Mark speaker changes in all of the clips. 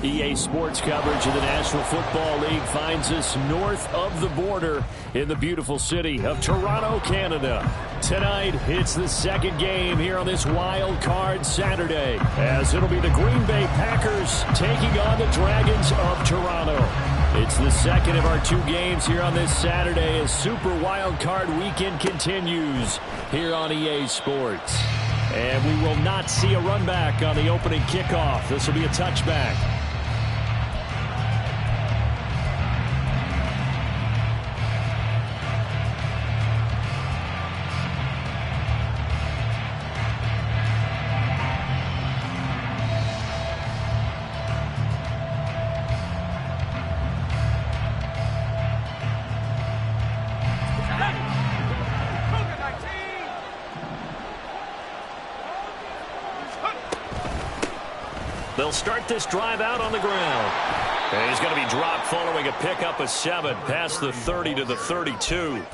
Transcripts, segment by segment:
Speaker 1: EA Sports coverage of the National Football League finds us north of the border in the beautiful city of Toronto, Canada. Tonight, it's the second game here on this Wild Card Saturday, as it'll be the Green Bay Packers taking on the Dragons of Toronto. It's the second of our two games here on this Saturday as Super Wild Card Weekend continues here on EA Sports. And we will not see a run back on the opening kickoff. This will be a touchback. They'll start this drive out on the ground. And he's going to be dropped following a pickup of 7 past the 30 to the 32.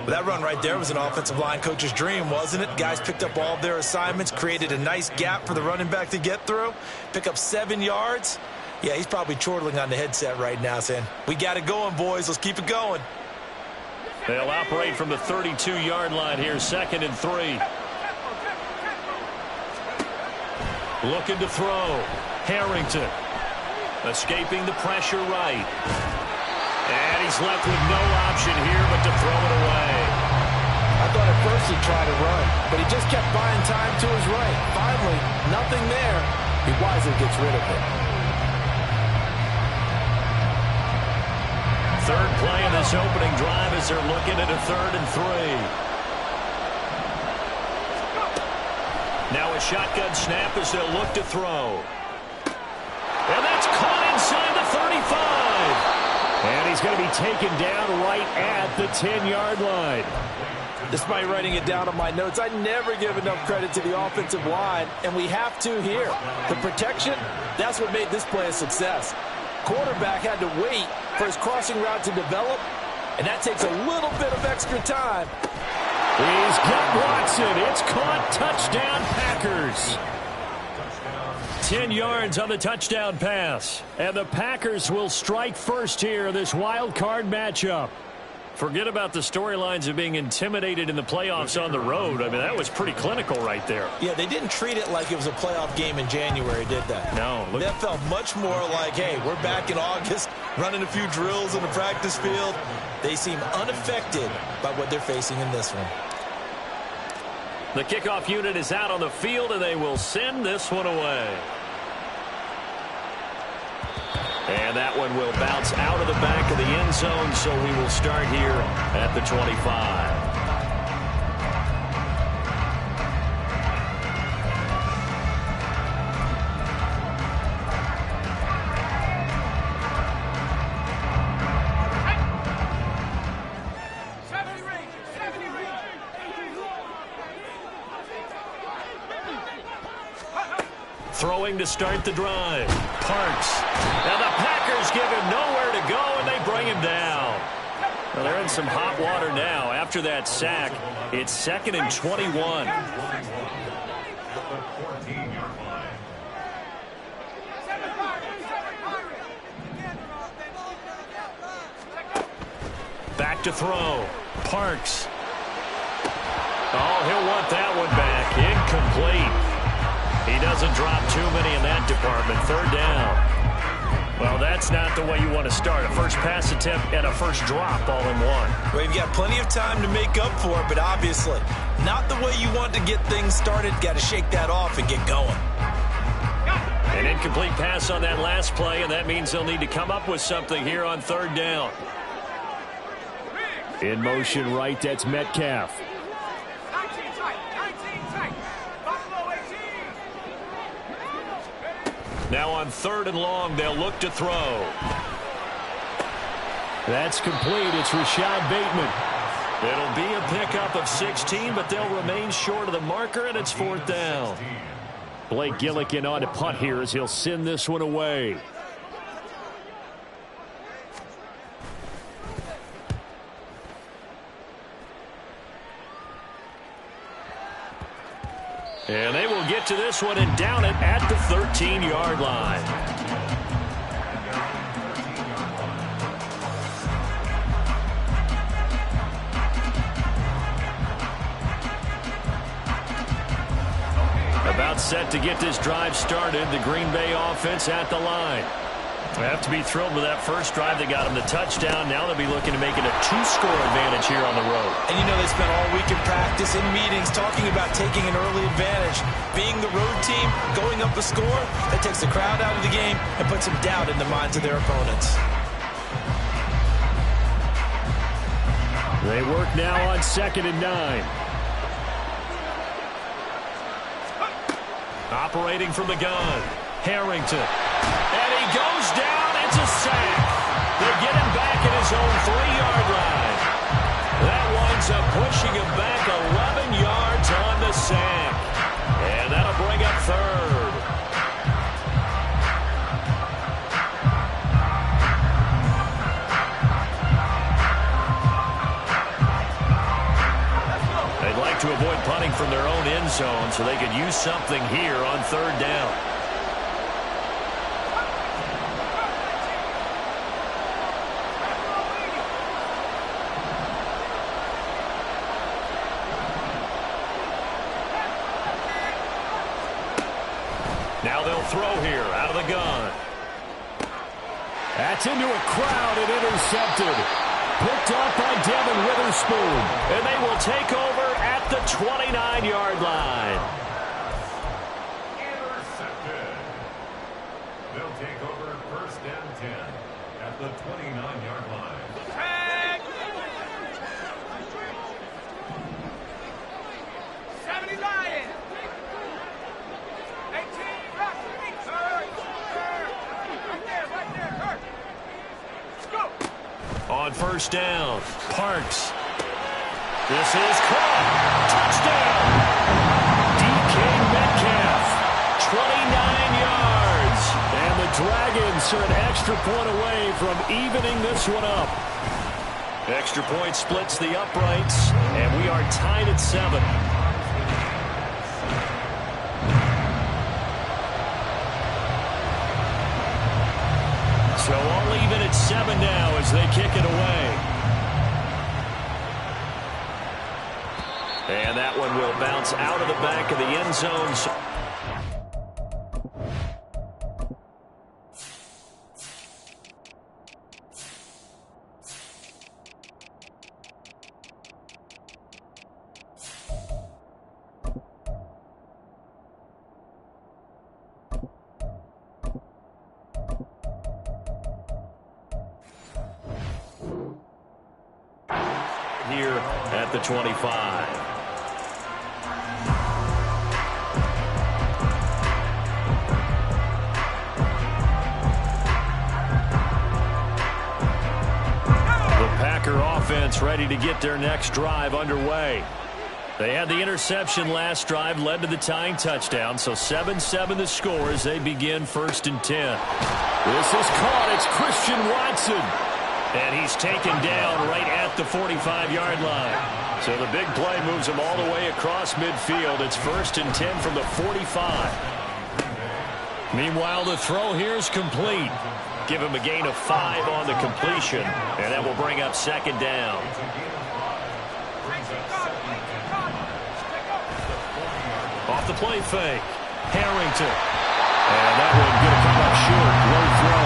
Speaker 2: That run right there was an offensive line coach's dream, wasn't it? Guys picked up all of their assignments, created a nice gap for the running back to get through, pick up 7 yards. Yeah, he's probably chortling on the headset right now saying, we got it going, boys. Let's keep it going.
Speaker 1: They'll operate from the 32-yard line here, 2nd and 3. Looking to throw. Harrington. Escaping the pressure right. And he's left with no option here but to throw it away.
Speaker 2: I thought at first he'd try to run, but he just kept buying time to his right. Finally, nothing there. He wisely gets rid of it.
Speaker 1: Third play of this opening drive as they're looking at a 3rd and 3. Now a shotgun snap as they'll look to throw. And that's caught inside the 35. And he's going to be taken down right at the 10-yard line.
Speaker 2: Despite writing it down on my notes, I never give enough credit to the offensive line, and we have to here. The protection, that's what made this play a success. Quarterback had to wait for his crossing route to develop, and that takes a little bit of extra time.
Speaker 1: He's got Watson. It's caught. Touchdown, Packers. 10 yards on the touchdown pass. And the Packers will strike first here in this wild card matchup. Forget about the storylines of being intimidated in the playoffs on the road. I mean, that was pretty clinical right there.
Speaker 2: Yeah, they didn't treat it like it was a playoff game in January, did they?
Speaker 1: No.
Speaker 2: That felt much more like, hey, we're back in August, running a few drills in the practice field. They seem unaffected by what they're facing in this one.
Speaker 1: The kickoff unit is out on the field, and they will send this one away. And that one will bounce out of the back of the end zone, so we will start here at the 25. throwing to start the drive. Parks. And the Packers give him nowhere to go, and they bring him down. Well, they're in some hot water now. After that sack, it's 2nd and 21. Back to throw. Parks. Oh, he'll want that one back. Incomplete. He doesn't drop too many in that department. 3rd down. Well, that's not the way you want to start. A first pass attempt and a first drop all in one.
Speaker 2: Well, you've got plenty of time to make up for it, but obviously not the way you want to get things started. Got to shake that off and get going.
Speaker 1: An incomplete pass on that last play, and that means they'll need to come up with something here on 3rd down. In motion right, that's Metcalf. Now on 3rd and long, they'll look to throw. That's complete. It's Rashad Bateman. It'll be a pickup of 16, but they'll remain short of the marker, and it's 4th down. Blake Gillikin on to punt here as he'll send this one away. And they will get to this one and down it at the 13-yard line. About set to get this drive started. The Green Bay offense at the line. They have to be thrilled with that first drive. They got them the touchdown. Now they'll be looking to make it a 2-score advantage here on the road.
Speaker 2: And you know they spent all week in practice, in meetings, talking about taking an early advantage. Being the road team, going up a score, that takes the crowd out of the game and puts some doubt in the minds of their opponents.
Speaker 1: They work now on 2nd and 9. Operating from the gun, Harrington. And he goes down. It's a sack. They get him back at his own 3-yard line. That winds up pushing him back 11 yards on the sack. And that'll bring up 3rd. They'd like to avoid punting from their own end zone so they could use something here on 3rd down. Now they'll throw here out of the gun. That's into a crowd and intercepted. Picked off by Devin Witherspoon. And they will take over at the 29-yard line.
Speaker 3: Intercepted. They'll take over 1st and 10 at the 29-yard line.
Speaker 4: Tag! 70 Lions! 18 Rock! Right there, Kurt! Let's go!
Speaker 1: On 1st down, Parks. This is caught. Touchdown! DK Metcalf, 29 yards. And the Dragons are an extra point away from evening this one up. Extra point splits the uprights, and we are tied at 7. So all even at 7 now as they kick it away. And that one will bounce out of the back of the end zone. Here at the 25. Packer offense ready to get their next drive underway. They had the interception last drive, led to the tying touchdown. So 7-7 the score as they begin 1st and 10. This is caught. It's Christian Watson. And he's taken down right at the 45-yard line. So the big play moves him all the way across midfield. It's 1st and 10 from the 45. Meanwhile, the throw here is complete. Give him a gain of 5 on the completion. And that will bring up 2nd down. Off the play fake. Harrington. And that one going to come up short. Low throw.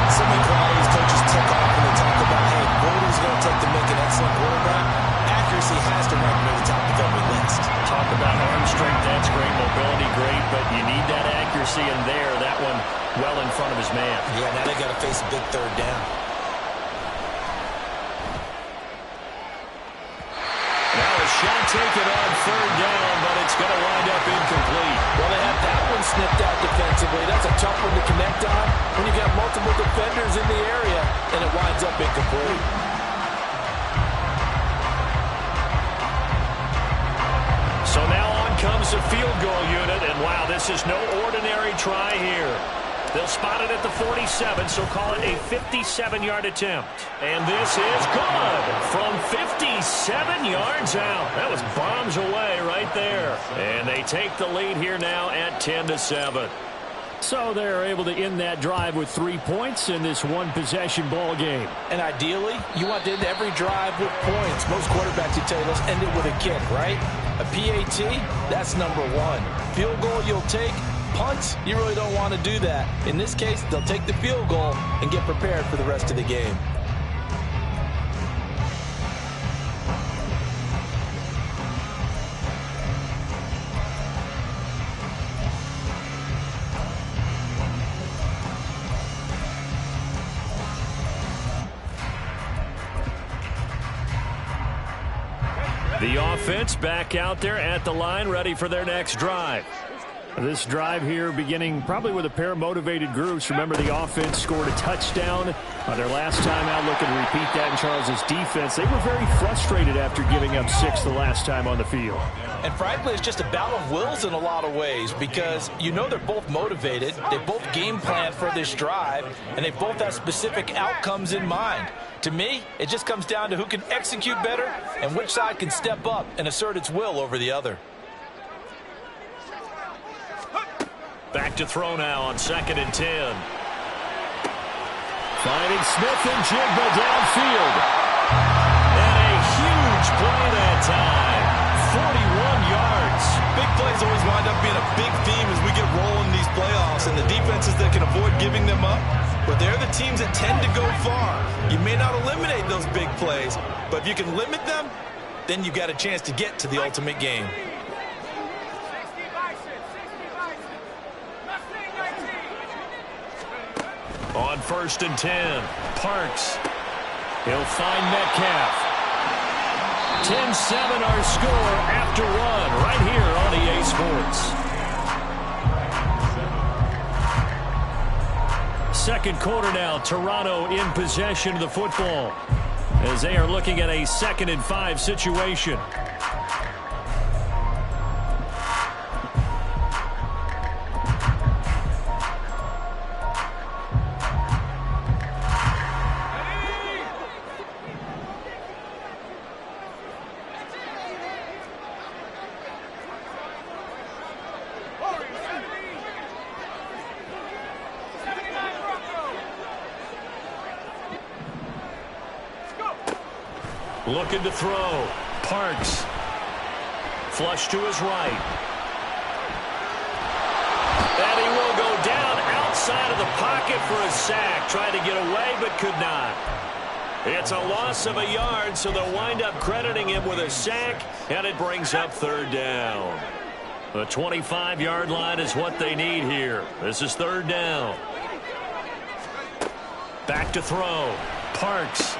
Speaker 2: So many qualities coaches tick off when they talk about, hey, what is going to take to make an excellent quarterback? Accuracy has to rank near the top of every list.
Speaker 1: Talk about arm strength. That's great. Mobility, great. But you need that accuracy in there. That one well in front of his man.
Speaker 2: Yeah, now they got to face a big 3rd down.
Speaker 1: Now a shot taken on 3rd down, but it's going to wind up incomplete.
Speaker 2: Well, they have that one snipped out defensively. That's a tough one to connect on when you got multiple defenders in the area, and it winds up incomplete.
Speaker 1: So now on comes the field goal unit, and wow, this is no ordinary try here. They'll spot it at the 47, so call it a 57-yard attempt. And this is good from 57 yards out. That was bombs away right there. And they take the lead here now at 10-7. So they're able to end that drive with 3 points in this one-possession ball game.
Speaker 2: And ideally, you want to end every drive with points. Most quarterbacks, you tell you, let's end it with a kick, right? A PAT, that's number 1. Field goal you'll take. Punts, you really don't want to do that. In this case, they'll take the field goal and get prepared for the rest of the game.
Speaker 1: The offense back out there at the line, ready for their next drive. This drive here beginning probably with a pair of motivated groups. Remember, the offense scored a touchdown their last time out. Looking to repeat that in Charles's defense. They were very frustrated after giving up 6 the last time on the field.
Speaker 2: And frankly, it's just a battle of wills in a lot of ways because you know they're both motivated. They both game plan for this drive, and they both have specific outcomes in mind. To me, it just comes down to who can execute better and which side can step up and assert its will over the other.
Speaker 1: Back to throw now on 2nd and 10. Finding Smith and Jigba downfield. And a huge play that time. 41 yards.
Speaker 5: Big plays always wind up being a big theme as we get rolling in these playoffs, and the defenses that can avoid giving them up, but they're the teams that tend to go far. You may not eliminate those big plays, but if you can limit them, then you've got a chance to get to the ultimate game.
Speaker 1: On 1st and 10, Parks. He'll find Metcalf. 10-7 our score after 1 right here on EA Sports. Second quarter now, Toronto in possession of the football as they are looking at a 2nd and 5 situation. Looking to throw. Parks. Flush to his right. And he will go down outside of the pocket for a sack. Tried to get away but could not. It's a loss of a yard, so they'll wind up crediting him with a sack, and it brings up 3rd down. The 25-yard line is what they need here. This is 3rd down. Back to throw. Parks.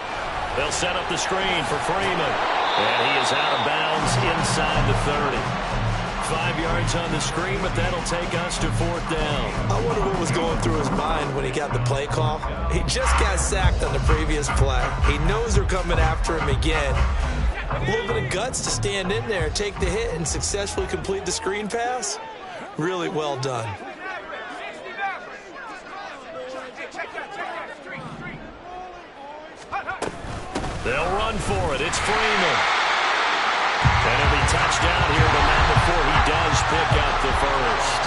Speaker 1: They'll set up the screen for Freeman. And he is out of bounds inside the 30. 5 yards on the screen, but that'll take us to 4th down.
Speaker 2: I wonder what was going through his mind when he got the play call. He just got sacked on the previous play. He knows they're coming after him again. A little bit of guts to stand in there, take the hit, and successfully complete the screen pass. Really well done.
Speaker 1: They'll run for it. It's Freeman. And it'll be touchdown here, but not before he does pick up the first.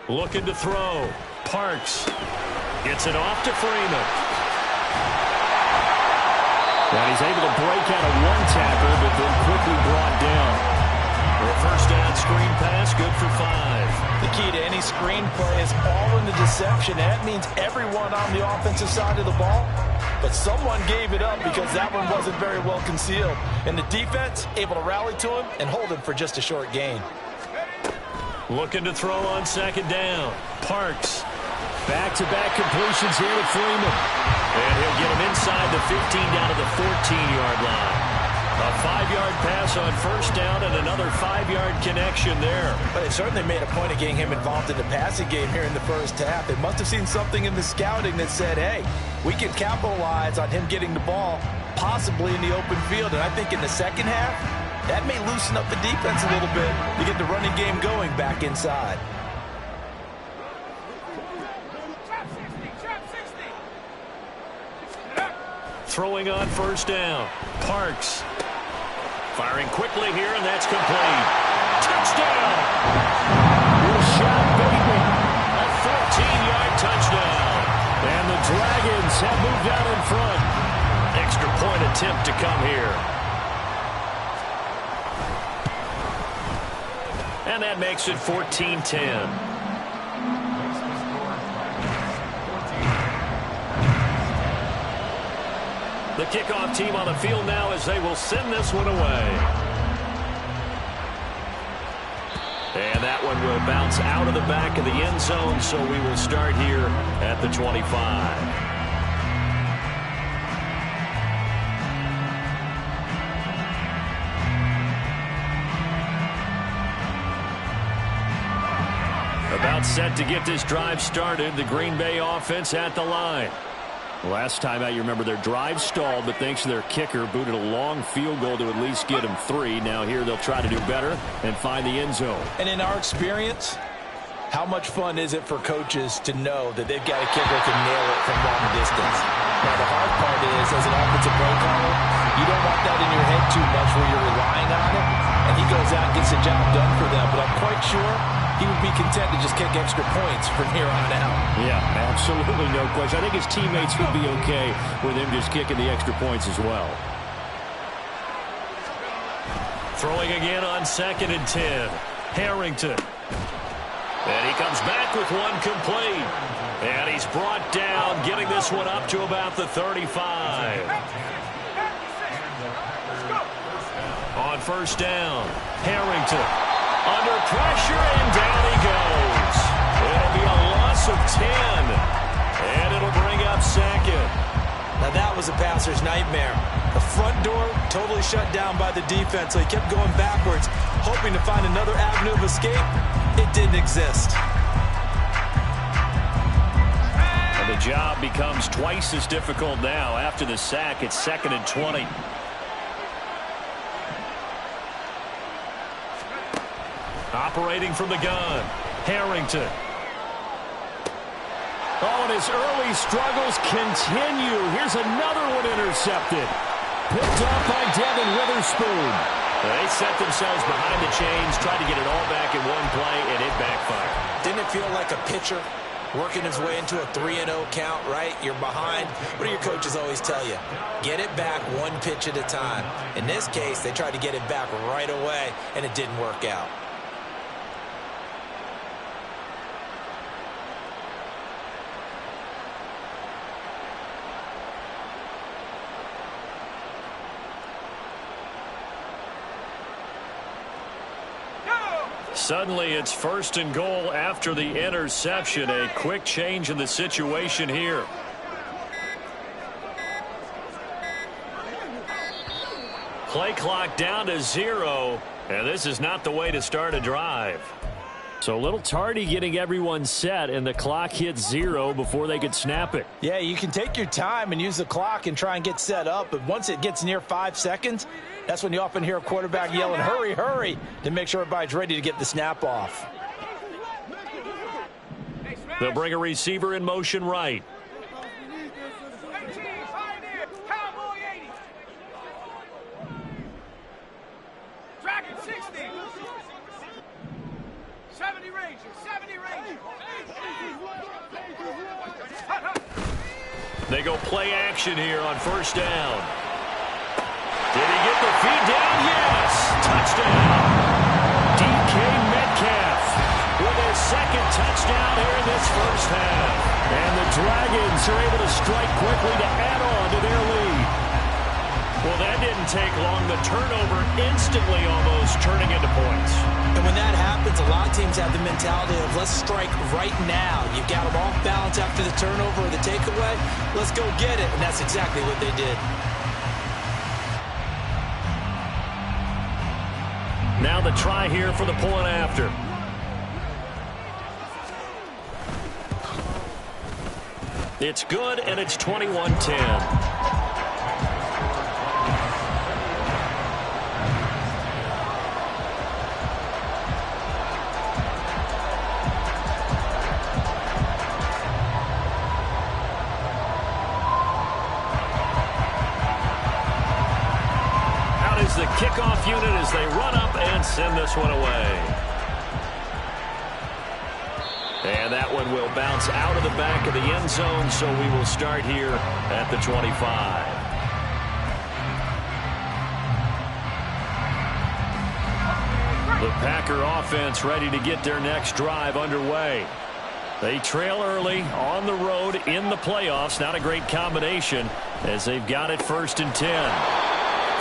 Speaker 1: Looking to throw. Parks gets it off to Freeman. And he's able to break out of one tackle, but then quickly brought down. For a first down screen pass, good for 5.
Speaker 2: The key to any screen play is all in the deception. That means everyone on the offensive side of the ball. But someone gave it up because that one wasn't very well concealed. And the defense able to rally to him and hold him for just a short gain.
Speaker 1: Looking to throw on second down. Parks. Back-to-back completions here to Freeman. And he'll get him inside the 15 down to the 14-yard line. A 5-yard pass on first down and another 5-yard connection there.
Speaker 2: But they certainly made a point of getting him involved in the passing game here in the first half. They must have seen something in the scouting that said, hey, we can capitalize on him getting the ball, possibly in the open field. And I think in the second half, that may loosen up the defense a little bit to get the running game going back inside.
Speaker 1: Throwing on first down. Parks. Firing quickly here, and that's complete. Touchdown! Good shot, baby. A 14-yard touchdown. And the Dragons have moved out in front. Extra point attempt to come here. And that makes it 14-10. The kickoff team on the field now as they will send this one away. And that one will bounce out of the back of the end zone, so we will start here at the 25. About set to get this drive started. The Green Bay offense at the line. Last time out, you remember their drive stalled, but thanks to their kicker, booted a long field goal to at least get them 3. Now here they'll try to do better and find the end zone.
Speaker 2: And in our experience, how much fun is it for coaches to know that they've got a kicker who can nail it from long distance? Now, the hard part is, as an offensive play caller, you don't want that in your head too much where you're relying on it, and he goes out and gets the job done for them. But I'm quite sure he would be content to just kick extra points from here on out.
Speaker 1: Yeah, absolutely no question. I think his teammates would be okay with him just kicking the extra points as well. Throwing again on 2nd and 10. Harrington. And he comes back with one complete. And he's brought down, getting this one up to about the 35. On first down, Harrington. Under pressure, and down he goes. It'll be a loss of 10. And it'll bring up 2nd.
Speaker 2: Now that was a passer's nightmare. The front door totally shut down by the defense, so he kept going backwards, hoping to find another avenue of escape. It didn't exist.
Speaker 1: And the job becomes twice as difficult now. After the sack, it's 2nd and 20. Operating from the gun, Harrington. Oh, and his early struggles continue. Here's another one intercepted. Picked up by Devin Witherspoon. They set themselves behind the chains, tried to get it all back in one play, and it backfired.
Speaker 2: Didn't it feel like a pitcher working his way into a 3-0 count, right? You're behind. What do your coaches always tell you? Get it back one pitch at a time. In this case, they tried to get it back right away, and it didn't work out.
Speaker 1: Suddenly, it's 1st and goal after the interception. A quick change in the situation here. play clock down to 0, and this is not the way to start a drive. So a little tardy getting everyone set, and the clock hits 0 before they could snap it.
Speaker 2: Yeah, you can take your time and use the clock and try and get set up, but once it gets near 5 seconds, that's when you often hear a quarterback yelling, hurry, hurry, to make sure everybody's ready to get the snap off.
Speaker 1: They'll bring a receiver in motion right.
Speaker 4: Dragon 60. 70 Rangers. 70 Rangers.
Speaker 1: They go play action here on first down. Did he get the feed down? Yes! Touchdown! DK Metcalf with his second touchdown here in this first half. And the Dragons are able to strike quickly to add on to their lead. Well, that didn't take long. The turnover instantly almost turning into points.
Speaker 2: And when that happens, a lot of teams have the mentality of let's strike right now. You've got them off balance after the turnover or the takeaway. Let's go get it. And that's exactly what they did.
Speaker 1: Now the try here for the point after. It's good, and it's 21-10. The kickoff unit as they run up and send this one away. And that one will bounce out of the back of the end zone, so we will start here at the 25. The Packer offense ready to get their next drive underway. They trail early on the road in the playoffs. Not a great combination as they've got it 1st and 10.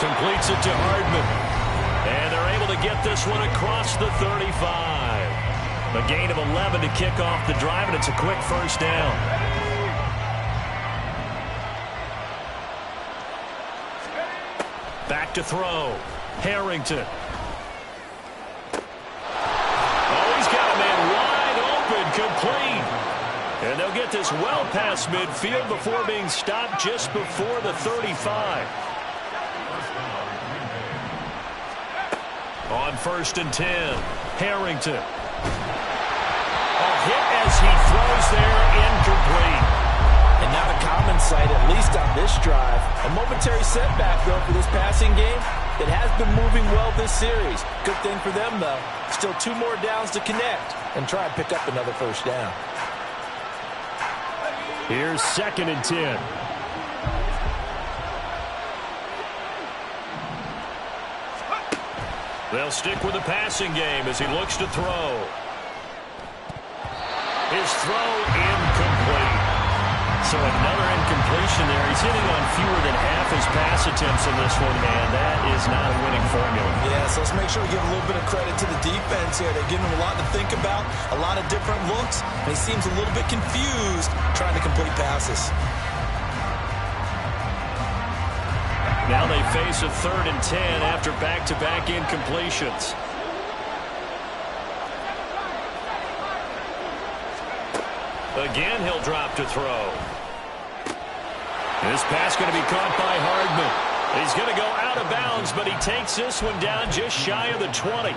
Speaker 1: Completes it to Hardman. And they're able to get this one across the 35. A gain of 11 to kick off the drive, and it's a quick first down. Back to throw. Harrington. Oh, he's got a man wide open, complete. And they'll get this well past midfield before being stopped just before the 35. On 1st and 10, Harrington. A hit as he throws there, incomplete.
Speaker 2: And not a common sight, at least on this drive. A momentary setback, though, for this passing game. It has been moving well this series. Good thing for them, though. Still 2 more downs to connect and try and pick up another first down.
Speaker 1: Here's 2nd and 10. They'll stick with the passing game as he looks to throw. His throw incomplete. So another incompletion there. He's hitting on fewer than half his pass attempts in this one, and that is not a winning formula.
Speaker 2: Yeah, so let's make sure we give a little bit of credit to the defense here. They're giving him a lot to think about, a lot of different looks, and he seems a little bit confused trying to complete passes.
Speaker 1: Now they face a 3rd and 10 after back-to-back incompletions. Again, he'll drop to throw. This pass going to be caught by Hardman. He's going to go out of bounds, but he takes this one down just shy of the 20.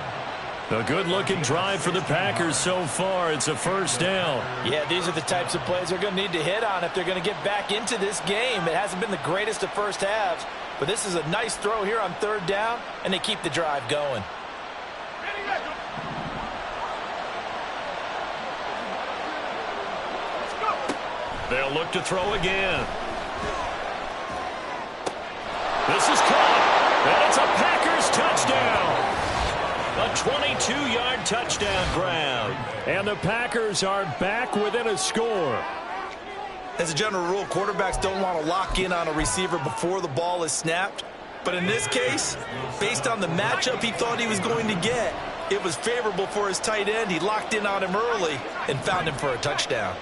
Speaker 1: A good-looking drive for the Packers so far. It's a first down.
Speaker 2: Yeah, these are the types of plays they're going to need to hit on if they're going to get back into this game. It hasn't been the greatest of first halves, but this is a nice throw here on 3rd down, and they keep the drive going.
Speaker 1: They'll look to throw again. This is caught, and it's a Packers touchdown. A 22-yard touchdown grab. And the Packers are back within a score.
Speaker 5: As a general rule, quarterbacks don't want to lock in on a receiver before the ball is snapped. But in this case, based on the matchup he thought he was going to get, it was favorable for his tight end. He locked in on him early and found him for a touchdown.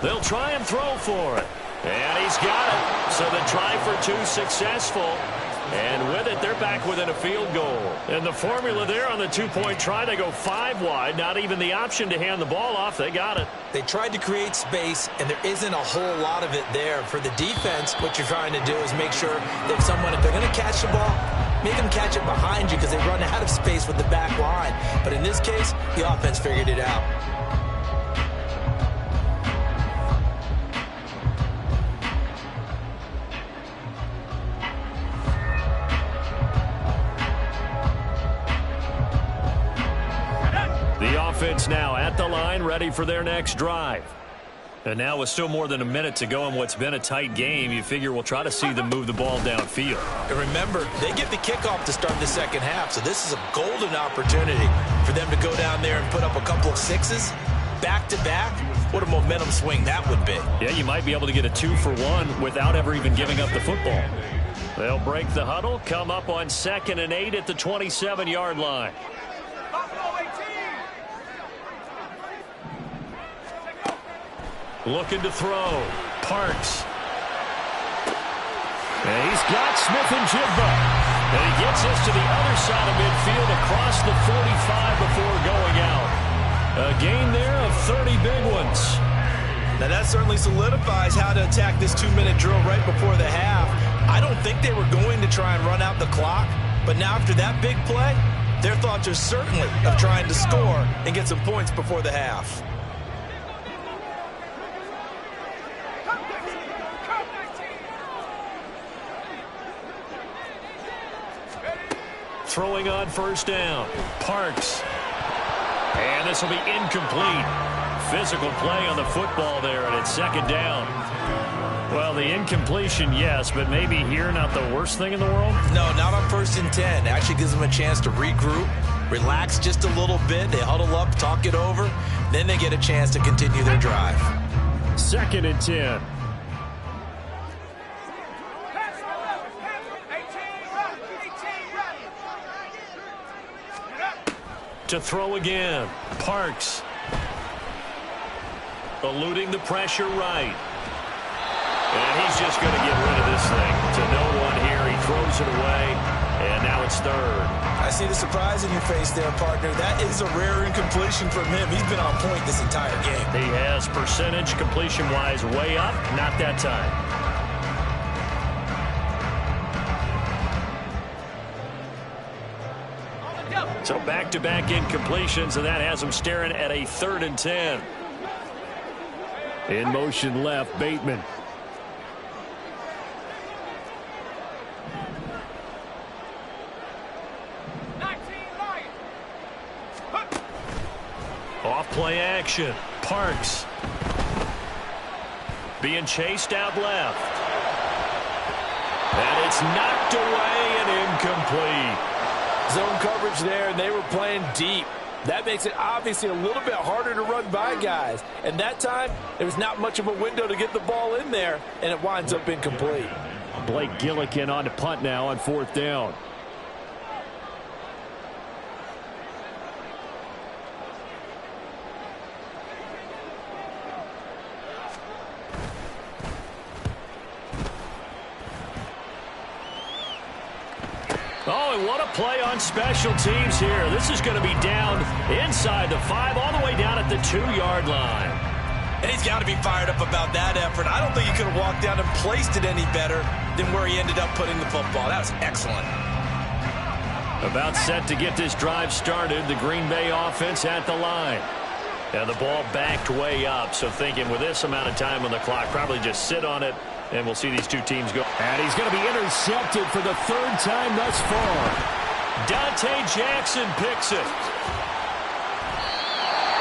Speaker 1: They'll try and throw for it. And he's got it. So the try for two successful. And with it, they're back within a field goal. And the formula there on the two-point try, they go 5 wide. Not even the option to hand the ball off. They got it.
Speaker 2: They tried to create space, and there isn't a whole lot of it there. For the defense, what you're trying to do is make sure that if they're going to catch the ball, make them catch it behind you because they run out of space with the back line. But in this case, the offense figured it out.
Speaker 1: The offense now at the line, ready for their next drive. And now with still more than a minute to go in what's been a tight game, you figure we'll try to see them move the ball downfield.
Speaker 2: And remember, they get the kickoff to start the second half, so this is a golden opportunity for them to go down there and put up a couple of sixes back-to-back. What a momentum swing that would be.
Speaker 1: Yeah, you might be able to get a 2-for-1 without ever even giving up the football. They'll break the huddle, come up on 2nd and 8 at the 27-yard line. Looking to throw. Parks. And he's got Smith and Jigba. And he gets us to the other side of midfield across the 45 before going out. A gain there of 30 big ones.
Speaker 2: Now that certainly solidifies how to attack this 2-minute drill right before the half. I don't think they were going to try and run out the clock. But now after that big play, their thoughts are certainly of trying to score and get some points before the half.
Speaker 1: Throwing on first down. Parks. And this will be incomplete. Physical play on the football there, and it's 2nd down. Well, the incompletion, yes, but maybe here not the worst thing in the world?
Speaker 2: No, not on 1st and 10. Actually gives them a chance to regroup, relax just a little bit. They huddle up, talk it over. Then they get a chance to continue their drive.
Speaker 1: 2nd and 10. To throw again. Parks. Eluding the pressure right. And he's just going to get rid of this thing. To no one here. He throws it away. And now it's 3rd.
Speaker 2: I see the surprise in your face there, partner. That is a rare incompletion from him. He's been on point this entire game.
Speaker 1: He has percentage completion-wise way up. Not that time. So back-to-back incompletions, and that has them staring at a 3rd and 10. In motion left, Bateman. Off play action. Parks. Being chased out left. And it's knocked away and incomplete.
Speaker 2: Zone coverage there, and they were playing deep. That makes it obviously a little bit harder to run by guys. And that time, there was not much of a window to get the ball in there, and it winds up incomplete.
Speaker 1: Blake Gillikin on to punt now on 4th down. Oh, and what a play on special teams here. This is going to be down inside the 5, all the way down at the 2-yard line.
Speaker 2: And he's got to be fired up about that effort. I don't think he could have walked down and placed it any better than where he ended up putting the football. That was excellent.
Speaker 1: About set to get this drive started, the Green Bay offense at the line. And the ball backed way up, so thinking with this amount of time on the clock, probably just sit on it. And we'll see these two teams go. And he's going to be intercepted for the 3rd time thus far. Dante Jackson picks it.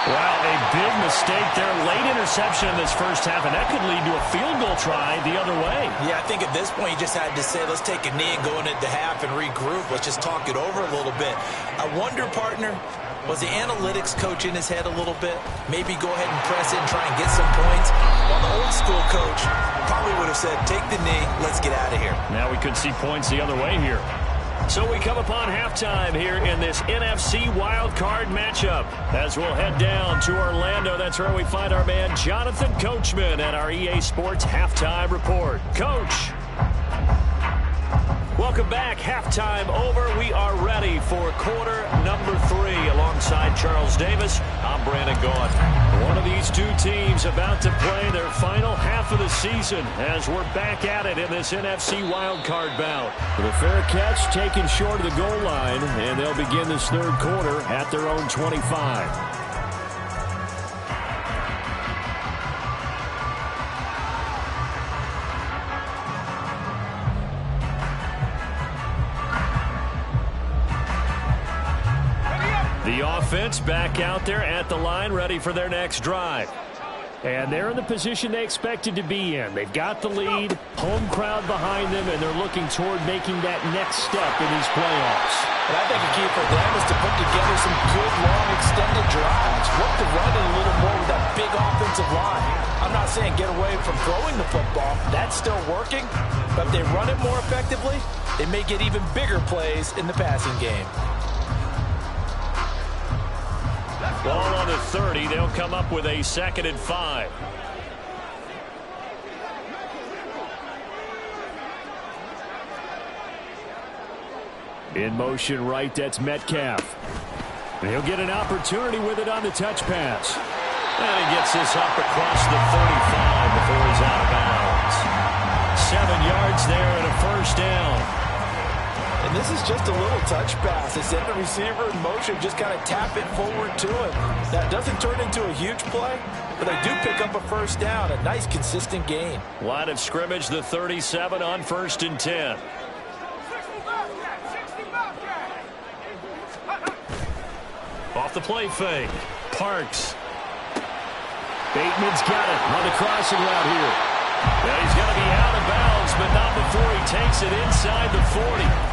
Speaker 1: Wow, a big mistake there. Late interception in this first half, and that could lead to a field goal try the other way.
Speaker 2: Yeah, I think at this point you just had to say, let's take a knee and go into the half and regroup. Let's just talk it over a little bit. I wonder, partner, was the analytics coach in his head a little bit? Maybe go ahead and press it and try and get some points? While the old school coach probably would have said, take the knee, let's get out of here.
Speaker 1: Now we could see points the other way here. So we come upon halftime here in this NFC Wildcard matchup. As we'll head down to Orlando, that's where we find our man Jonathan Coachman at our EA Sports Halftime Report. Coach. Welcome back. Halftime over. We are ready for quarter number 3. Alongside Charles Davis, I'm Brandon Gaudin. One of these two teams about to play their final half of the season as we're back at it in this NFC wildcard bout. With a fair catch taken short of the goal line, and they'll begin this third quarter at their own 25. The offense back out there at the line, ready for their next drive. And they're in the position they expected to be in. They've got the lead, home crowd behind them, and they're looking toward making that next step in these playoffs.
Speaker 2: And I think a key for them is to put together some good, long, extended drives. Look to run it a little more with that big offensive line. I'm not saying get away from throwing the football. That's still working. But if they run it more effectively, they may get even bigger plays in the passing game.
Speaker 1: Ball on the 30. They'll come up with a 2nd and 5. In motion right, that's Metcalf. And he'll get an opportunity with it on the touch pass. And he gets this up across the 35 before he's out of bounds. 7 yards there and a first down.
Speaker 2: And this is just a little touch pass. They send the receiver in motion, just kind of tap it forward to him. That doesn't turn into a huge play, but they do pick up a first down, a nice consistent gain.
Speaker 1: Line of scrimmage, the 37 on 1st and 10. Off the play fake. Parks. Bateman's got it on the crossing route here. Now he's going to be out of bounds, but not before he takes it inside the 40.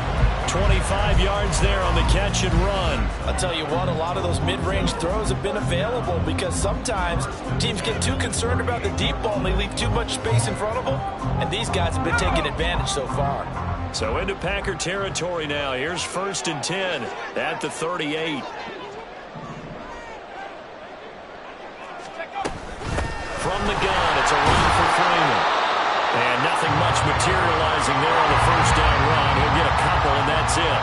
Speaker 1: 25 yards there on the catch and run.
Speaker 2: I'll tell you what, a lot of those mid-range throws have been available because sometimes teams get too concerned about the deep ball and they leave too much space in front of them. And these guys have been taking advantage so far.
Speaker 1: So into Packer territory now. Here's 1st and 10 at the 38. From the gun, it's a run for Freeman. And nothing much materializing there on the first down run. He'll get a couple, and that's it.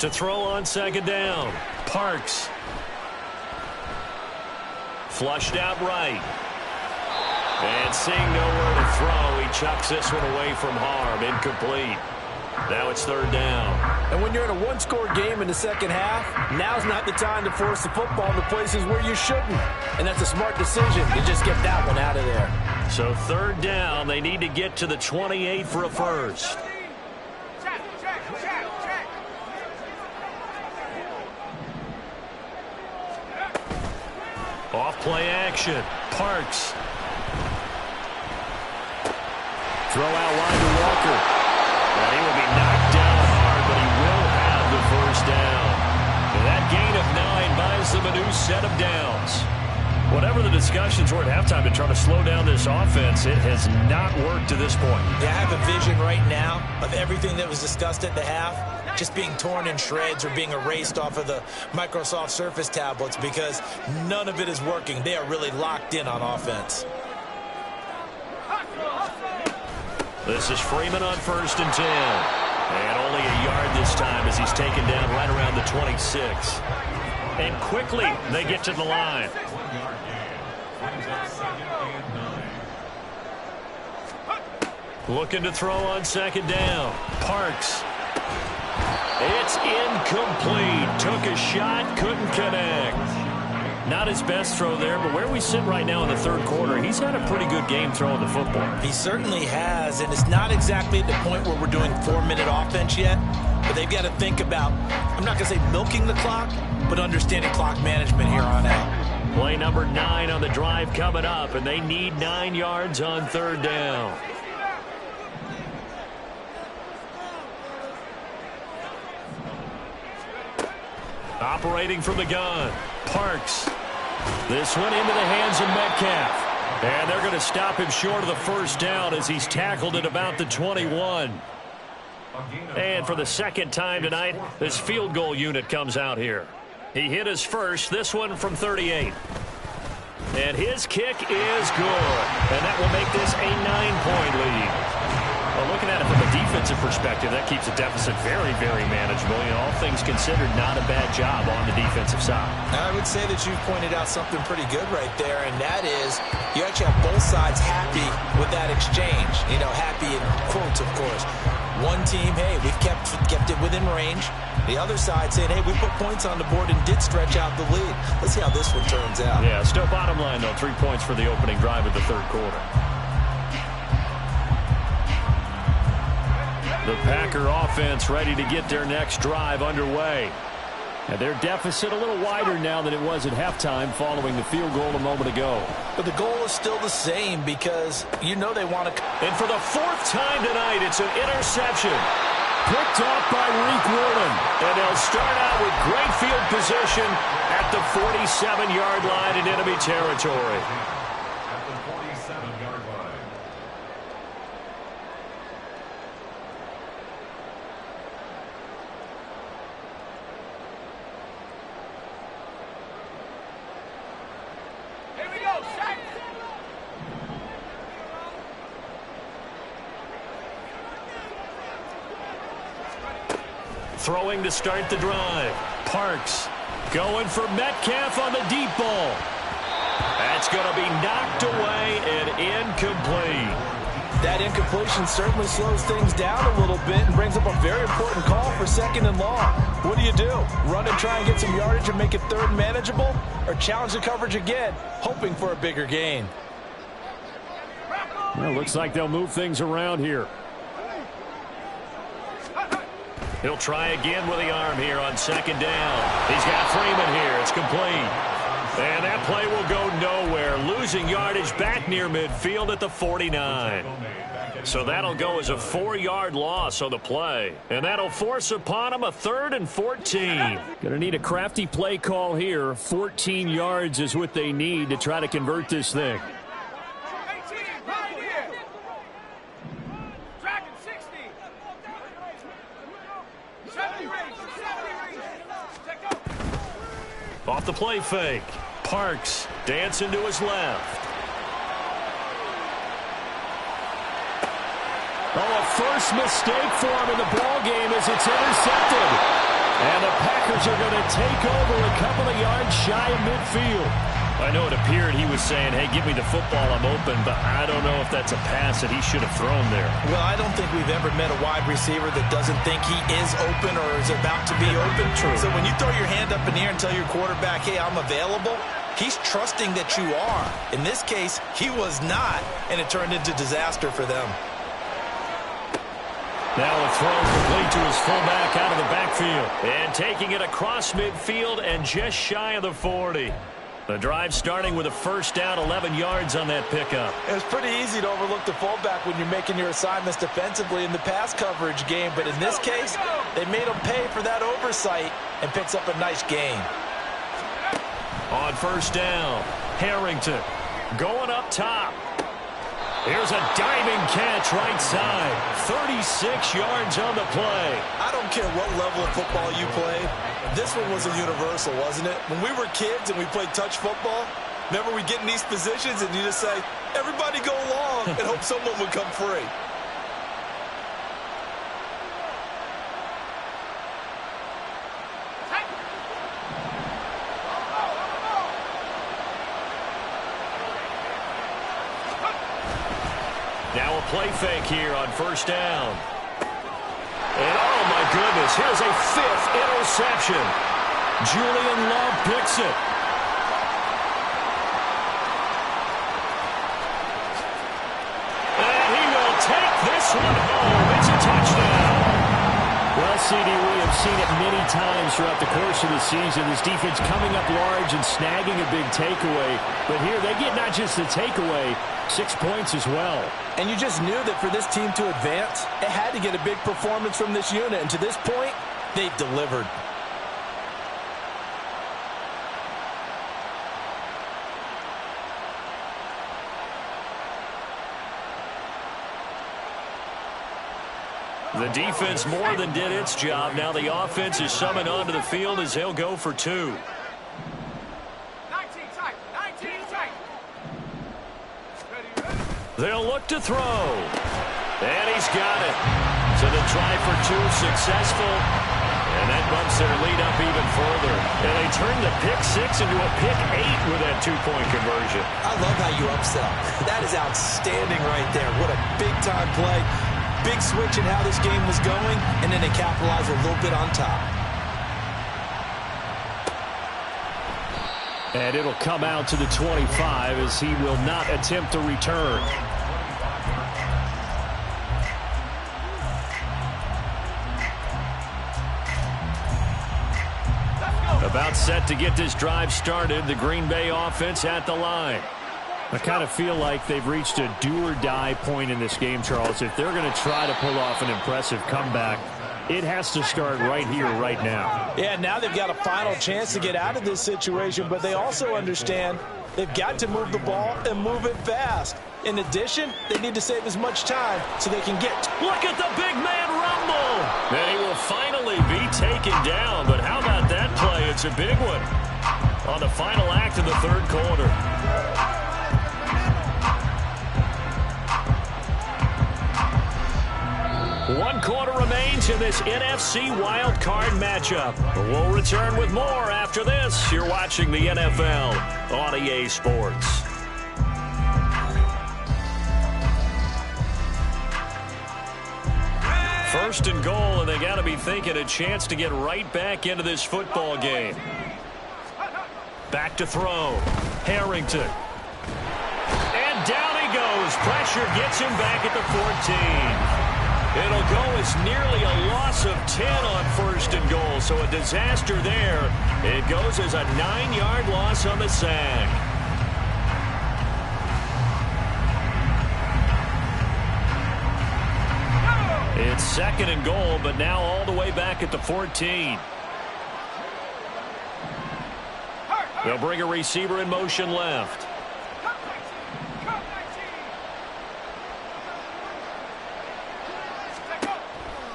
Speaker 1: To throw on 2nd down. Parks. Flushed out right. And seeing nowhere to throw, he chucks this one away from harm. Incomplete. Now it's 3rd down.
Speaker 2: And when you're in a one-score game in the second half, now's not the time to force the football to places where you shouldn't. And that's a smart decision to just get that one out of there.
Speaker 1: So 3rd down, they need to get to the 28 for a first. Off play action. Parks. Throw out wide to Walker. And he will be knocked down hard, but he will have the first down. And that gain of 9 buys them a new set of downs. Whatever the discussions were at halftime to try to slow down this offense, it has not worked to this point.
Speaker 2: Yeah, I have a vision right now of everything that was discussed at the half just being torn in shreds or being erased off of the Microsoft Surface tablets because none of it is working. They are really locked in on offense.
Speaker 1: This is Freeman on 1st and 10. And only a yard this time as he's taken down right around the 26. And quickly they get to the line. Looking to throw on 2nd down. Parks. It's incomplete. Took a shot, couldn't connect. Not his best throw there, but where we sit right now in the 3rd quarter, he's had a pretty good game throwing the football.
Speaker 2: He certainly has, and it's not exactly at the point where we're doing 4-minute offense yet, but they've got to think about, I'm not going to say milking the clock, but understanding clock management here on out.
Speaker 1: Play number 9 on the drive coming up, and they need 9 yards on 3rd down. Operating from the gun. Parks. This one into the hands of Metcalf. And they're going to stop him short of the first down as he's tackled at about the 21. And for the second time tonight, this field goal unit comes out here. He hit his first, this one from 38. And his kick is good. And that will make this a 9-point lead. Well, looking at it from a defensive perspective, that keeps the deficit very, very manageable. You know, all things considered, not a bad job on the defensive side.
Speaker 2: I would say that you've pointed out something pretty good right there, and that is you actually have both sides happy with that exchange. You know, happy in quotes, of course. One team, hey, we've kept it within range. The other side saying, hey, we put points on the board and did stretch out the lead. Let's see how this one turns out.
Speaker 1: Yeah, still bottom line, though, 3 points for the opening drive of the third quarter. The Packer offense ready to get their next drive underway. And their deficit a little wider now than it was at halftime following the field goal a moment ago.
Speaker 2: But the goal is still the same because you know they want to.
Speaker 1: And for the fourth time tonight, it's an interception. Picked off by Reek Woolen. And they'll start out with great field position at the 47-yard line in enemy territory.
Speaker 3: At the 47-yard line.
Speaker 4: Here we go, set.
Speaker 1: Throwing to start the drive. Parks going for Metcalf on the deep ball. That's going to be knocked away and incomplete.
Speaker 2: That incompletion certainly slows things down a little bit and brings up a very important call for 2nd and long. What do? Run and try and get some yardage and make it third manageable? Or challenge the coverage again, hoping for a bigger gain?
Speaker 1: Well, looks like they'll move things around here. He'll try again with the arm here on 2nd down. He's got Freeman here. It's complete. And that play will go nowhere. Losing yardage back near midfield at the 49. So that'll go as a 4-yard loss on the play. And that'll force upon him a 3rd and 14. Going to need a crafty play call here. 14 yards is what they need to try to convert this thing.
Speaker 4: 18, right here. Dragon 60. 70 range, 70 range. Take go.
Speaker 1: Off the play fake. Parks dancing to his left. Oh, a first mistake for him in the ball game as it's intercepted. And the Packers are going to take over a couple of yards shy of midfield. I know it appeared he was saying, hey, give me the football, I'm open, but I don't know if that's a pass that he should have thrown there.
Speaker 2: Well, I don't think we've ever met a wide receiver that doesn't think he is open or is about to be open. True. So when you throw your hand up in the air and tell your quarterback, hey, I'm available, he's trusting that you are. In this case, he was not, and it turned into disaster for them.
Speaker 1: Now a throw complete to his fullback out of the backfield. And taking it across midfield and just shy of the 40. The drive starting with a first down, 11 yards on that pickup.
Speaker 2: It was pretty easy to overlook the fullback when you're making your assignments defensively in the pass coverage game. But in this case, they made him pay for that oversight and picks up a nice gain.
Speaker 1: On first down, Harrington going up top. Here's a diving catch right side. 36 yards on the play.
Speaker 2: I don't care what level of football you played. This one was a universal, wasn't it? When we were kids and we played touch football, remember we get in these positions and you just say, everybody go along and hope someone would come free.
Speaker 1: Now a play fake here on first down. And oh my goodness, here's a 5th interception. Julian Love picks it. And he will take this one home. It's a touchdown. Well, CD, we have seen it many times throughout the course of the season. This defense coming up large and snagging a big takeaway. But here they get not just the takeaway, 6 points as well.
Speaker 2: And you just knew that for this team to advance, it had to get a big performance from this unit. And to this point, they've delivered.
Speaker 1: The defense more than did its job. Now the offense is summoned onto the field as he'll go for 2.
Speaker 4: 19 tight. 19 tight.
Speaker 1: They'll look to throw. And he's got it. So the try for 2 successful. And that bumps their lead up even further. And they turn the pick 6 into a pick 8 with that 2-point conversion.
Speaker 2: I love how you upsell. That is outstanding right there. What a big-time play. Big switch in how this game was going, and then they capitalize a little bit on top.
Speaker 1: And it'll come out to the 25 as he will not attempt to return. About set to get this drive started. The Green Bay offense at the line. I kind of feel like they've reached a do-or-die point in this game, Charles. If they're going to try to pull off an impressive comeback, it has to start right here, right now.
Speaker 2: Yeah, now they've got a final chance to get out of this situation, but they also understand they've got to move the ball and move it fast. In addition, they need to save as much time so they can get...
Speaker 1: Look at the big man rumble! And he will finally be taken down, but how about that play? It's a big one on the final act of the third quarter. One quarter remains in this NFC Wildcard matchup. We'll return with more after this. You're watching the NFL on EA Sports. First and goal, and they got to be thinking a chance to get right back into this football game. Back to throw. Harrington. And down he goes. Pressure gets him back at the 14. It'll go as nearly a loss of 10 on first and goal, so a disaster there. It goes as a 9-yard loss on the sack. It's second and goal, but now all the way back at the 14. They'll bring a receiver in motion left.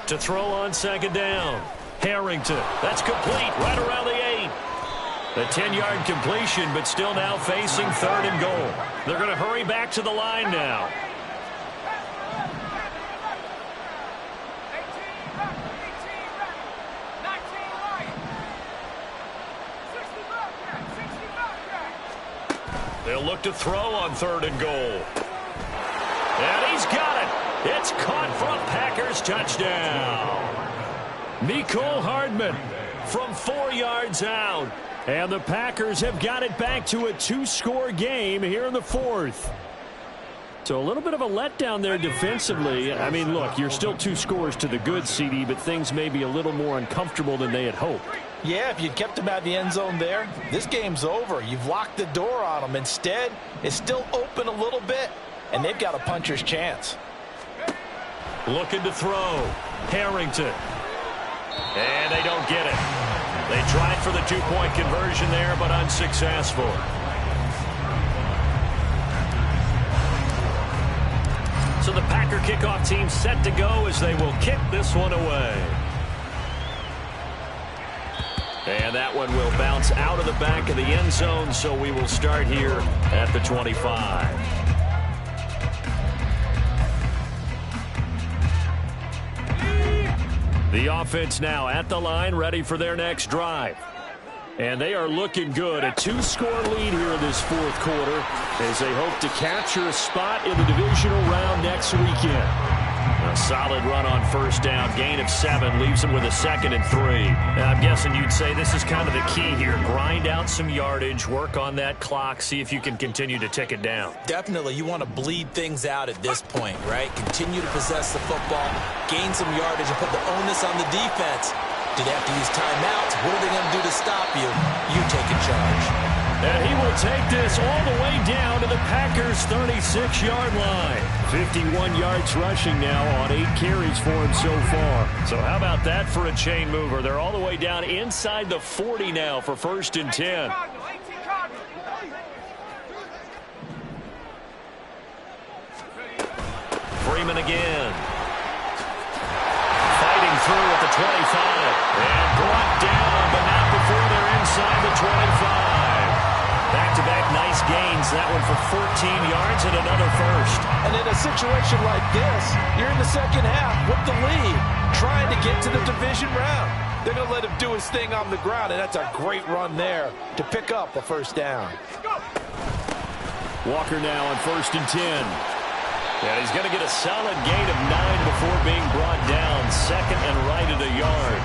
Speaker 1: To throw on second down. Harrington. That's complete right around the 8. The 10-yard completion, but still now facing third and goal. They're going to hurry back to the line now. They'll look to throw on third and goal. And he's got it. It's caught for a Packers touchdown. Mecole Hardman from 4 yards out. And the Packers have got it back to a 2-score game here in the fourth. So a little bit of a letdown there defensively. I mean, look, you're still 2 scores to the good, CD, but things may be a little more uncomfortable than they had hoped.
Speaker 2: Yeah, if you'd kept them out of the end zone there, this game's over. You've locked the door on them. Instead, it's still open a little bit, and they've got a puncher's chance.
Speaker 1: Looking to throw. Harrington. And they don't get it. They tried for the 2-point conversion there, but unsuccessful. So the Packer kickoff team set to go as they will kick this one away. And that one will bounce out of the back of the end zone, so we will start here at the 25. The offense now at the line, ready for their next drive. And they are looking good. A 2-score lead here in this fourth quarter as they hope to capture a spot in the divisional round next weekend. A solid run on first down. Gain of 7 leaves them with a 2nd and 3. Now, I'm guessing you'd say this is kind of the key here. Grind out some yardage, work on that clock, see if you can continue to tick it down.
Speaker 2: Definitely. You want to bleed things out at this point, right? Continue to possess the football, gain some yardage, and put the onus on the defense. Do they have to use timeouts? What are they going to do to stop you? You take in charge.
Speaker 1: And he will take this all the way down to the Packers' 36-yard line. 51 yards rushing now on 8 carries for him so far. So how about that for a chain mover? They're all the way down inside the 40 now for first and 10. Freeman again. through at the 25. And brought down, but not before they're inside the 25. Back-to-back nice gains. That one for 14 yards and another first.
Speaker 2: And in a situation like this, you're in the second half with the lead, trying to get to the division round. They're going to let him do his thing on the ground, and that's a great run there to pick up a first down.
Speaker 1: Walker now on 1st and 10. And he's going to get a solid gain of 9 before being brought down. Second and right at a yard.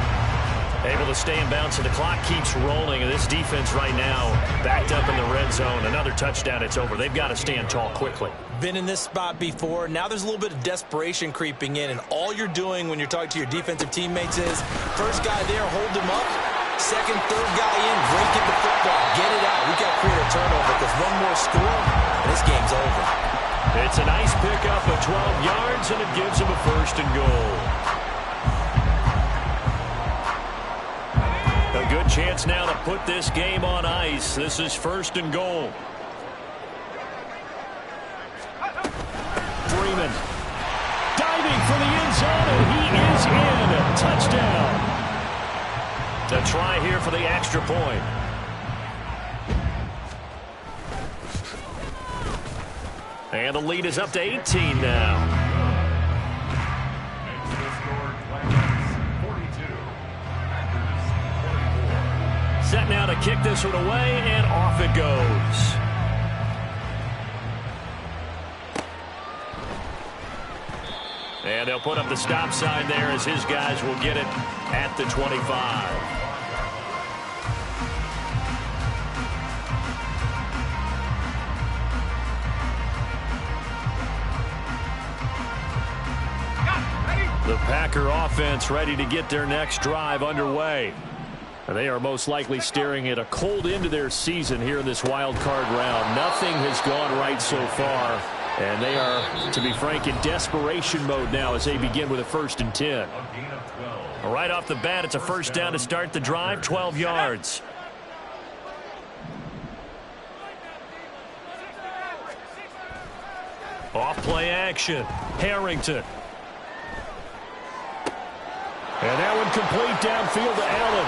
Speaker 1: Able to stay in bounds, so the clock keeps rolling. And this defense right now backed up in the red zone. Another touchdown, it's over. They've got to stand tall quickly.
Speaker 5: Been in this spot before. Now there's a little bit of desperation creeping in. And all you're doing when you're talking to your defensive teammates is, first guy there, hold him up. Second, third guy in, break it the football. Get it out. We've got to create a turnover because one more score, and this game's over.
Speaker 1: It's a nice pickup of 12 yards, and it gives him a 1st and goal. A good chance now to put this game on ice. This is 1st and goal. Freeman diving for the end zone, and he is in. Touchdown. A try here for the extra point. And the lead is up to 18 now. Set now to kick this one away, and off it goes. And they'll put up the stop sign there as his guys will get it at the 25. The Packer offense ready to get their next drive underway. They are most likely staring at a cold end to their season here in this wild card round. Nothing has gone right so far, and they are, to be frank, in desperation mode now as they begin with a 1st and 10. Right off the bat, it's a first down to start the drive, 12 yards. Off play action, Harrington. And that one complete downfield to Allen.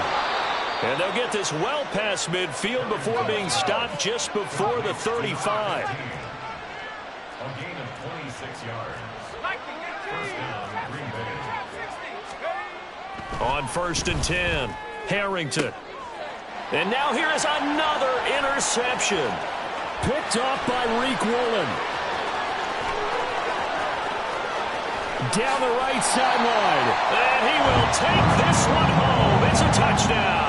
Speaker 1: And they'll get this well past midfield before being stopped just before the 35.
Speaker 3: A gain of 26 yards. First down, Green Bay.
Speaker 1: On 1st and 10, Harrington. And now here is another interception. Picked off by Reek Woolen. Down the right sideline. And he will take this one home. It's a touchdown.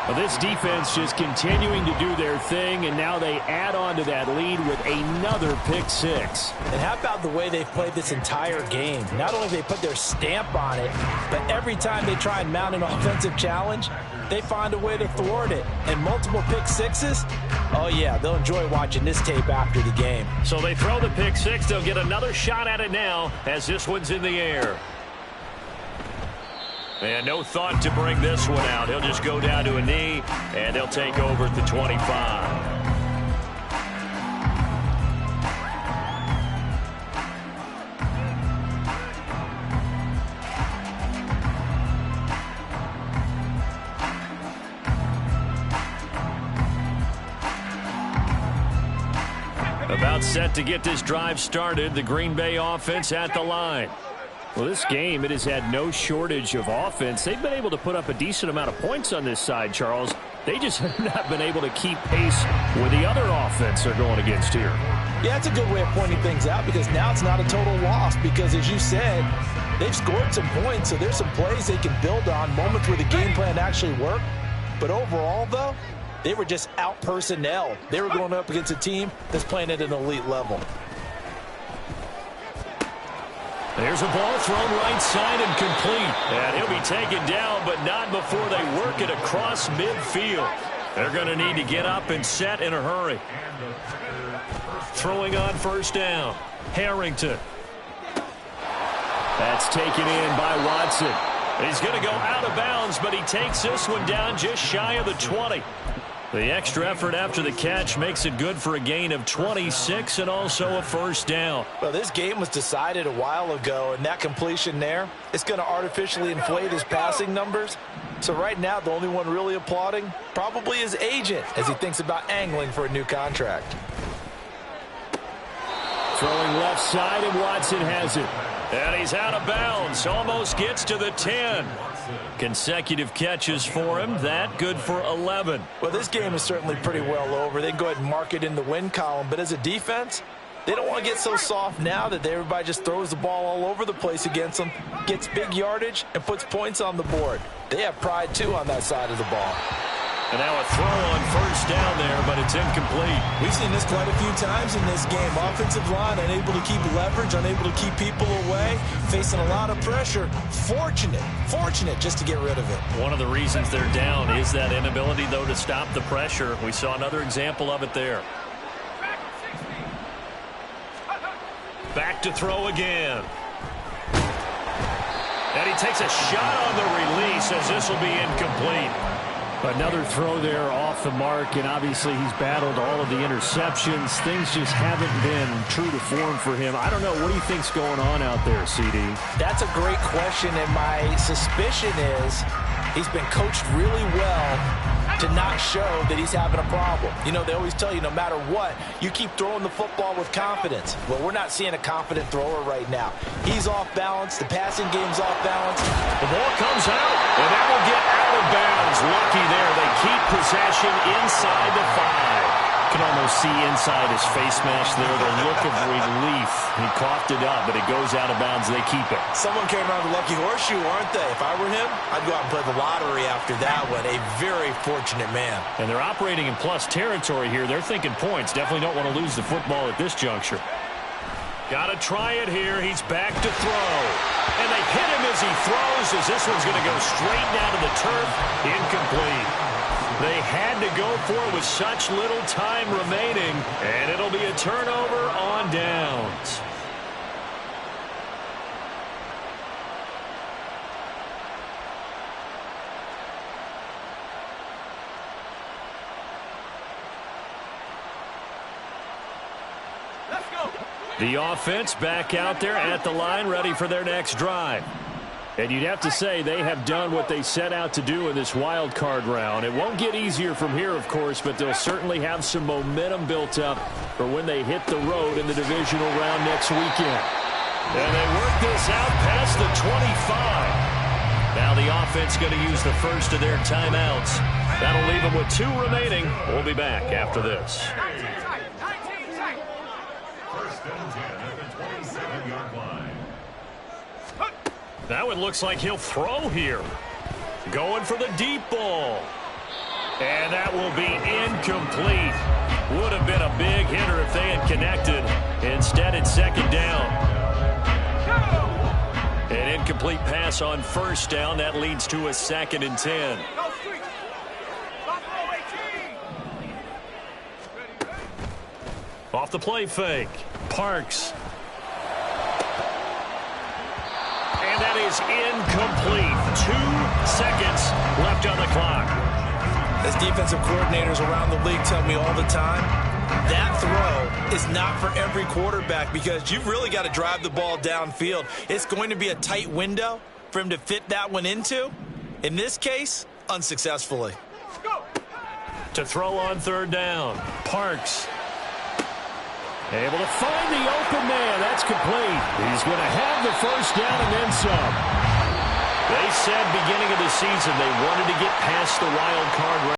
Speaker 1: Well, this defense just continuing to do their thing, and now they add on to that lead with another pick six.
Speaker 2: And how about the way they've played this entire game? Not only have they put their stamp on it, but every time they try and mount an offensive challenge, they find a way to thwart it. And multiple pick sixes, oh yeah, they'll enjoy watching this tape after the game.
Speaker 1: So they throw the pick six. They'll get another shot at it now as this one's in the air. And no thought to bring this one out. He'll just go down to a knee, and they'll take over at the 25. About set to get this drive started. The Green Bay offense at the line. Well, this game, it has had no shortage of offense. They've been able to put up a decent amount of points on this side, Charles. They just have not been able to keep pace with the other offense they're going against here.
Speaker 2: Yeah, it's a good way of pointing things out because now it's not a total loss because, as you said, they've scored some points, so there's some plays they can build on, moments where the game plan actually worked. But overall, though, they were just out-personnel. They were going up against a team that's playing at an elite level.
Speaker 1: There's a ball thrown right side and complete. And he'll be taken down, but not before they work it across midfield. They're going to need to get up and set in a hurry. Throwing on first down. Harrington. That's taken in by Watson. He's going to go out of bounds, but he takes this one down just shy of the 20. The extra effort after the catch makes it good for a gain of 26 and also a first down.
Speaker 2: Well, this game was decided a while ago, and that completion there, it's going to artificially inflate his passing numbers. So right now, the only one really applauding probably his agent as he thinks about angling for a new contract.
Speaker 1: Throwing left side, and Watson has it. And he's out of bounds. Almost gets to the 10. Consecutive catches for him. That good for 11.
Speaker 2: Well, this game is certainly pretty well over. They can go ahead and mark it in the win column. But as a defense, they don't want to get so soft now that everybody just throws the ball all over the place against them, gets big yardage, and puts points on the board. They have pride, too, on that side of the ball.
Speaker 1: And now a throw on first down there, but it's incomplete.
Speaker 5: We've seen this quite a few times in this game. Offensive line unable to keep leverage, unable to keep people away, facing a lot of pressure. Fortunate just to get rid of it.
Speaker 1: One of the reasons they're down is that inability, though, to stop the pressure. We saw another example of it there. Back to throw again. And he takes a shot on the release as this will be incomplete. Another throw there off the mark, and obviously he's battled all of the interceptions. Things just haven't been true to form for him. I don't know. What do you think's going on out there, CD?
Speaker 2: That's a great question, and my suspicion is he's been coached really well to not show that he's having a problem. You know, they always tell you no matter what, you keep throwing the football with confidence. Well, we're not seeing a confident thrower right now. He's off balance. The passing game's off balance.
Speaker 1: The ball comes out, and that will get out of bounds. Lucky there. They keep possession inside the 5. You can almost see inside his face mask there the look of relief. He coughed it up, but it goes out of bounds. They keep it.
Speaker 5: Someone came around the lucky horseshoe, aren't they? If I were him, I'd go out and play the lottery after that one. A very fortunate man.
Speaker 1: And they're operating in plus territory here. They're thinking points. Definitely don't want to lose the football at this juncture. Got to try it here. He's back to throw. And they hit him as he throws, as this one's going to go straight down to the turf. Incomplete. They had to go for it with such little time remaining, and it'll be a turnover on downs.
Speaker 4: Let's go.
Speaker 1: The offense back out there at the line, ready for their next drive. And you'd have to say they have done what they set out to do in this wild card round. It won't get easier from here, of course, but they'll certainly have some momentum built up for when they hit the road in the divisional round next weekend. And they work this out past the 25. Now the offense going to use the first of their timeouts. That'll leave them with 2 remaining. We'll be back after this.
Speaker 4: 19 tight.
Speaker 3: First and 10 at the 27-yard line.
Speaker 1: Now it looks like he'll throw here. Going for the deep ball. And that will be incomplete. Would have been a big hitter if they had connected. Instead, it's second down. An incomplete pass on first down. That leads to a 2nd and 10.
Speaker 4: Go street. Buffalo 18.
Speaker 1: Off the play fake. Parks. And that is incomplete. 2 seconds left on the clock.
Speaker 5: As defensive coordinators around the league tell me all the time, that throw is not for every quarterback because you've really got to drive the ball downfield. It's going to be a tight window for him to fit that one into. In this case, unsuccessfully.
Speaker 4: Go.
Speaker 1: To throw on third down. Parks. Able to find the open man. That's complete. He's going to have the first down and then some. They said beginning of the season they wanted to get past the wild card round.